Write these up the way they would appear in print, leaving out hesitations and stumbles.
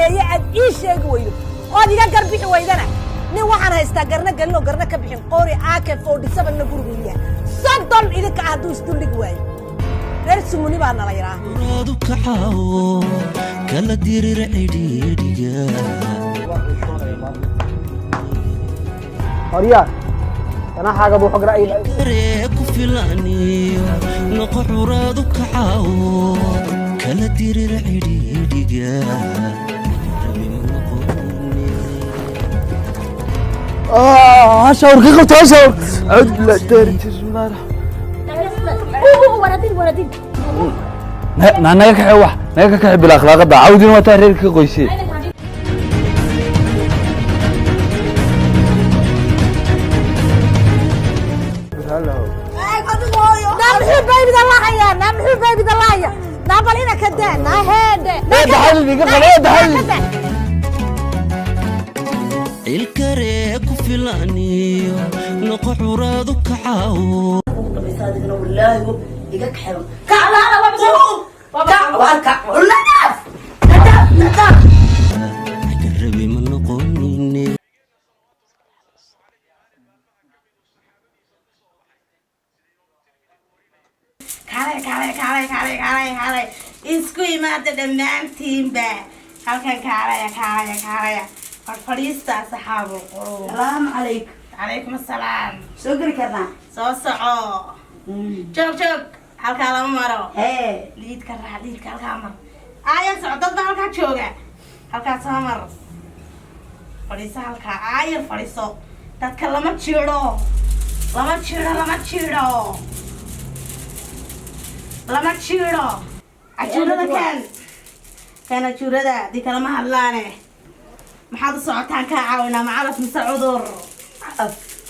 dambeeyay aad ii sheegi weydo ood iga garbixi weydana nin waxaan haystaa garna galino garna ka bixin qoori AK47 na gurigu yahay soddon idinka hadduu isduldhigi waayo reer sumuni baa nala yaraa ورادو كعاو كلا ديرير عيديديا هريان أنا حاجة أبو حجر أي ريكو فيلانيو نقع ورادو كعاو كلا ديرير عيديديا هشاور كيف تشاور عد بالله داري بسم الله ولدين نانا كحوح نانا كحب الأخلاق ده عودين وتحرير كقويسي الكريكو فيلانيو نقع ورادو كعاو والله يقك حلو كعلا انا بابا كع ولا ناف ندف قربي من نقوني كالي اسكوي ما تدمان تيم با هلكن كالي فريستا صحاب القلوب السلام عليكم عليكم السلام شكرا كذا صوصعو joog halkaa lama maro liidka raac liidka halkaa mar aayar socdadba halkaa jooga halkaa soo mar fadhiiso halkaa aayar fadhiiso dadka lama jiidho cajuurada kan cajuurada dii kalama hadlaane maxaad u socotaan kaa caawinaa ma calaf mise cudur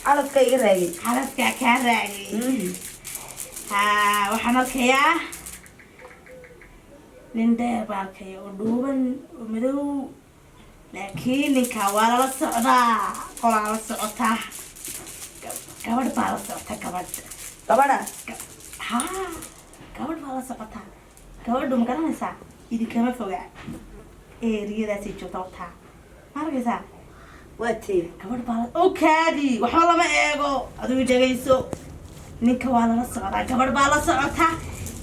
calafka iga raagay calafkaa kaa raagay waxaan arkayaa nin dheer baa arkaya oo dhuuban oo madow laakiin ninkaa waa lala socdaa qolaa la socotaa gabadh baa la socota gabadha gabadh baa la socotaa gabadhu ma garanaysaa idinkama fogaa eeriyadaasay joogta wataa ma arkaysaa waa tee gabadh baa okaadi waxba lama eego adigu dhegayso ninka waa lala socdaa gabadh baa la socota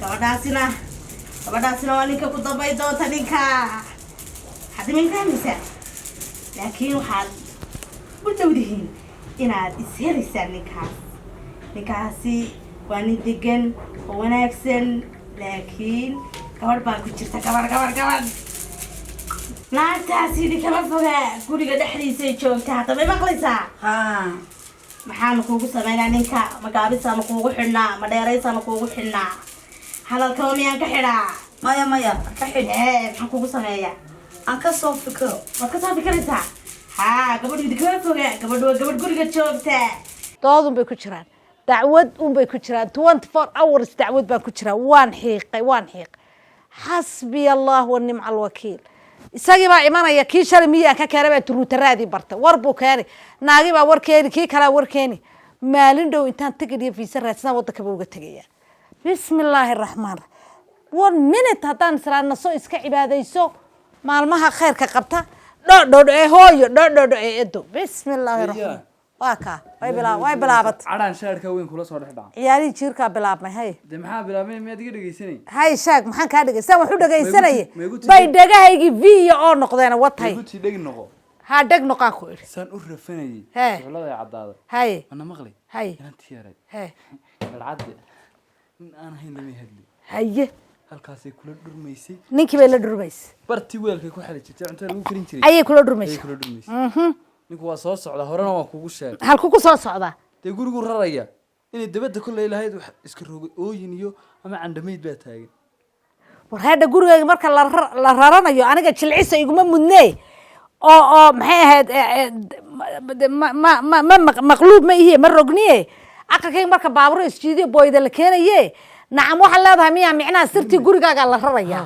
gabadhaasina waa ninka ku dambay doonta ninka hadda min fahmaysaa laakiin waxaad u dhowdihiin inaad ishelaysaan ninkaasi waa nin degan oo wanaagsan laakiin gabadh baa ku jirta gabadh naagtaasi idinkama fogaa guriga dhexdiisay joogtaa hadda may maqlaysaa maxaanu kuugu sameynaa ninka ma gaabisaanu kuugu xidhnaa ma dheeraysaanu kuugu xidhnaa hadalkaba miyaan ka xidhaa maya ka xidh maxaan kuugu sameeyaa aan ka soo fikiro waad ka soo fikiraysaa gabadhu idinkama fogaa gabadhu waa gabadh guriga joogta doodun bay ku jiraan dacwad unbay ku jiraan 24 hours dacwad baan ku jiraa waan xiiqay xasbiya allah wa nicma alwakiil isagii baa imanaya kii shalay miyaan ka keenay baa turuutaraadii bartay war buu keenay naagi baa warkeeni kii kala warkeeni maalin dhow intaan tigid iyo fiisa raadsan waddanka baa uga tagaya bismillaahir rahmaan 1 minute haddaan israana soo iska cibaadayso maalmaha khayrka qabta dhodhodho ee hooyo dhodhodho ee edo bismillaahir rahmaan waaka way bilaabat cadaan shaarka weyn kula soo dhexdhac ciyaari jiirka bilaabmay hay de maxaa bilaabmay miyaad iga dhageysanay hay shaag maxaan ka dhageysan waxu dhageysanay bay dhagahaygi video oo noqdeen watay igu tii dhag noqo ha dhag noqon ku iri san u rafanayay xulada cadaada hay ana maqlay hay inaan tiyaray hay alcad aan hayn lama hadli haye halkaasay kula dhurmaysay ninkii bay la dhurmaysay barti weelkay ku xali jirtay cuntada lagu karin jiray ayay kula dhurmaysay ninku waa soo socda horena waa kugu sheegay halku ku soo socda de gurigu raraya inay dabada kulay lahayd wax iska rogay ooyin iyo ama candamayd baa taagan war hada gurigayga marka la raranayo aniga jilciso iguma mudnee oo maxay ahayd maqluub ma ihi ma rogniye aqalkayga marka baaburo isjiidiyo booyda la keenaye nacam waxa leedahay miyaa micnaha sirtii gurigaaga la raraya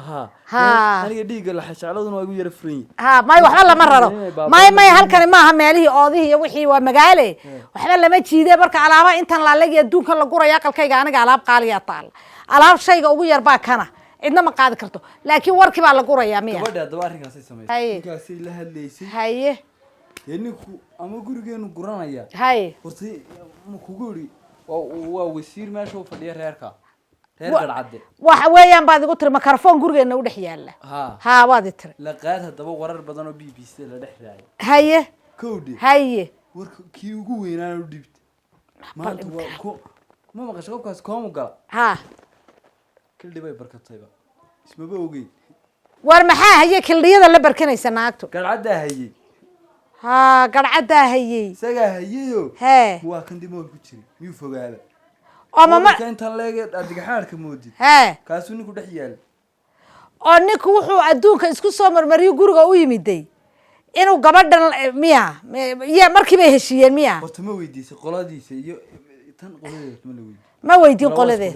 aniga dhiiga la xashaaladuna waa igu yara furan may waxba lama raro may halkani maaha meelihii oodihii iyo wixii waa magaale waxba lama jiidee marka alaaba intan laalegi adduunka la guraya aqalkayga aniga alaab qaaliya taal alaab shayga ugu yar baa kana cidna ma qaadi karto laakiin warkii baa la gurayaa miya gabadha daba arrinkaasay sameeyay Haye. ninkaasay la hadlaysay haye ninku ama gurigeenu guranaya haye horta ma kugu yiri waa wasiir meesha uu fadhiya reerka reer galcadde waxa weeyaan baad igu tiri microphone gurigeena u dhex yaala ha waad i tiri la qaad hadaba warar badan oo BBC la dhex raacay haye kowdi haye warka kii ugu weynaa u dhibtay maanta waa ko ma maqasho qofkaas koomu gala ha kildhi bay barkatayba ismaba ogeyn war maxaa haye kildhiyada la barkanaysa naagtu galcadda hayay ha garcadda hayay isaga hayayo he waa kan dimool ku jiray miyuu fogaada oo mama inta leega adigaxaarka moodid he kaasuu ninku dhex yaal oo ninku wuxuu adduunka isku soo marmariyo guriga u yimiday inuu gabadhan miya markii bay heshiiyeen miya horta ma weydiisay qoladiisa iyo tan qoladeeda ma la weydiin ma weydiin qoladee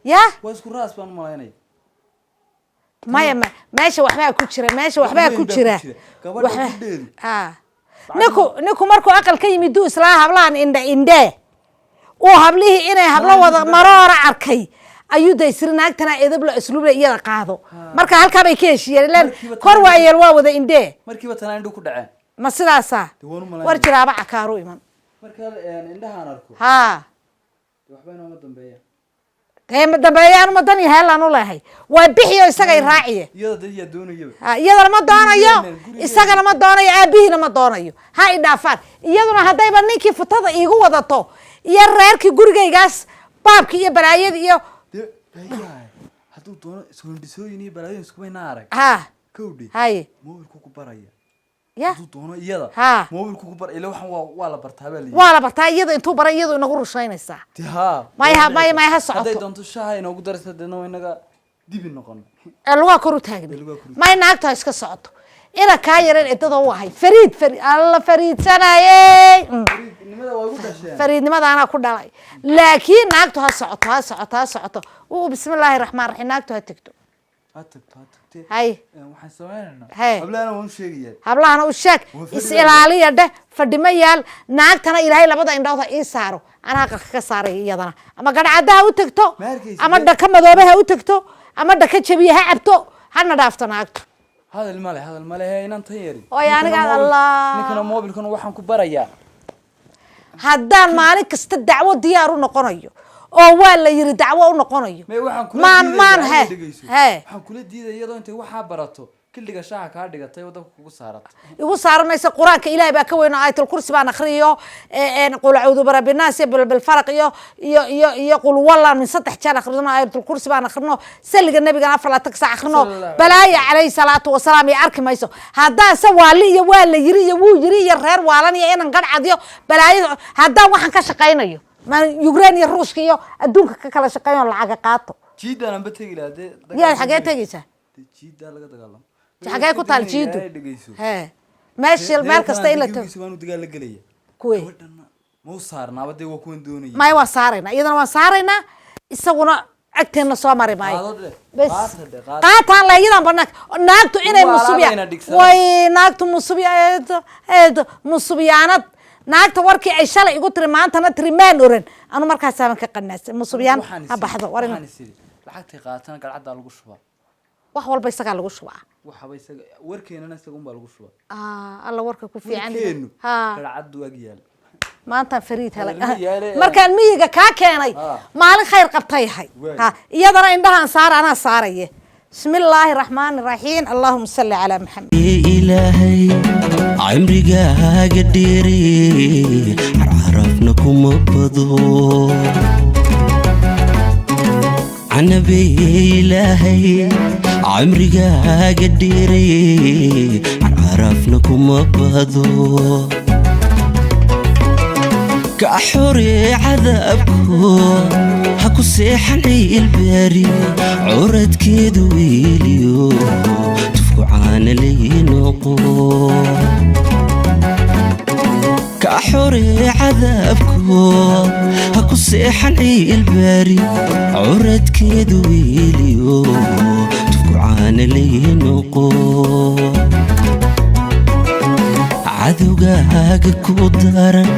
ya waa isku raas baan malaynay maya meesha waxbaa ku jira meesha waxbaa ku jira gabadha gudheedu ha ninku markuu aqal ka yimid duu islaa hablaan indhe uu hablihii inay hablo wada maroora arkay ayuu daysir naagtana edabla isluubla iyada qaado marka halka bay ka heshiiyeen ilaan kor waayeel waa wada indhe markiiba tanaa indhu ku dhaceen ma sidaasa war jiraaba cakaaru iman marka indhahaan arko ha waxba inoo dambeeya ma dambeeyaan ma dan yahay u leeyahay waa bixiyo isagay raaciye iyada dad yaa doonayaba iyadana ma doonayo isagana ma doonayo aabihiina ma doonayo ha i dhaafaan iyaduna haddayba ninkii futada iigu wadato iyo reerkii gurigaygaas baabkii iyo balaayadii iyo hadduu doono iswendhisooyin iyo balaayoyin iskumayna arag ha kowdhi haye mobilku ku baraya ya hadduu doono iyada ha mobilku ku bar ila waxan waa la bartaa baa waa la bartaa iyada intuu baray iyadu inagu rushaynaysaa maya ha socoto hadday doonto shaha inoogu daraysa deedna waa inaga dibi noqon lugaa kor u taagna maya naagta ha iska socoto ina kaa yareen cidada u ahay fariid alla fariidsanayey fariidnimada anaa ku dhalay laakiin naagtu ha socoto bismillaahi raxmaan raxiim naagtu ha tegto hay waxaan sameynaa hablahana waan sheegaya hablahana u sheeg is ilaaliya dheh fadhimo yaal naagtana ilaahay labada indhood ha ii saaro anaa aqalka ka saaray iyadana ama gadhcadda ha u tagto ama dhaka madoobe ha u tagto ama dhaka jabiye ha cabto hana dhaafto naagtu hadal male inaan tan yari oy aniga allah ninkana mobilkan waxaan ku barayaa haddaan maalin kasta dacwo diyaar u noqonayo oo waa la yiri dacwo u noqonayo waxaan kula diiday iyadoo intay waxaa barato kildhiga shaaha kaa dhigatay oo dabka kugu saarata igu saaranaysa quraanka ilaahay baa ka weyn oo ayatul kursi baan akhriyo qul a'uudu birabbinaas iyo bil falaq iyo qul wallah min 3 jeer akhrino ayatul kursi baan akhrino saliga nabiga 4 saac akhrino balaaya calayhi salaatu wa salaam iyo arki mayso hadaa sawaali iyo waa la yiri iyo wuu yiri iyo reer waalan iyo inaan gadcadiyo balaaya hadaa waxaan ka shaqeynayo ma Ukraine iyo Ruushka iyo adduunka ka kala shaqeeyo lacag qaato jiidan aan batagi lahayd yaa xagee tagaysaa jiida laga dagaalamo xagee ku taal jiidu meel kasta ila tago waanu dagaal la galaya kuwee ma u saarnaaba dee waa kuwan doonaya may waa saaraynaa iyadana waan saaraynaa isaguna agteena soo mari maayo bes qaataan la iyadan banaanka naagtu inay musubiya way naagtu musubiya musubiyaanad naagta warkii ay shalay igu tiri maantana tiri maan oran anu markaas aan ka qanaasay musubiyaan ha baxdo warin lacagtay qaatana galcadda lagu shubaa wax walba isaga lagu shubaa waxba isaga warkeenana isaga un baa lagu shubaa alla warka ku fiican ha galcaddu waag yaal maanta fariid hala markaan miyiga ka keenay maalin khayr qabtay hay iyadana indhahan saar ana saaraye bismillaahi raxmaani raxiim allahumma salli ala muhammad ilaahay cimrigaaga dheere carafna kuma bado anabi ilaahay cimrigaaga dheere carafna kuma bado ka xore cadabko ha ku seexan ilbaari curadkeedu wiiliyo tufku caana leeynoqo ka xore cadabko ha ku seexan ilbaari curadkeedu wiiliyo tufku caana leeynoqo cadowgaaga ku daran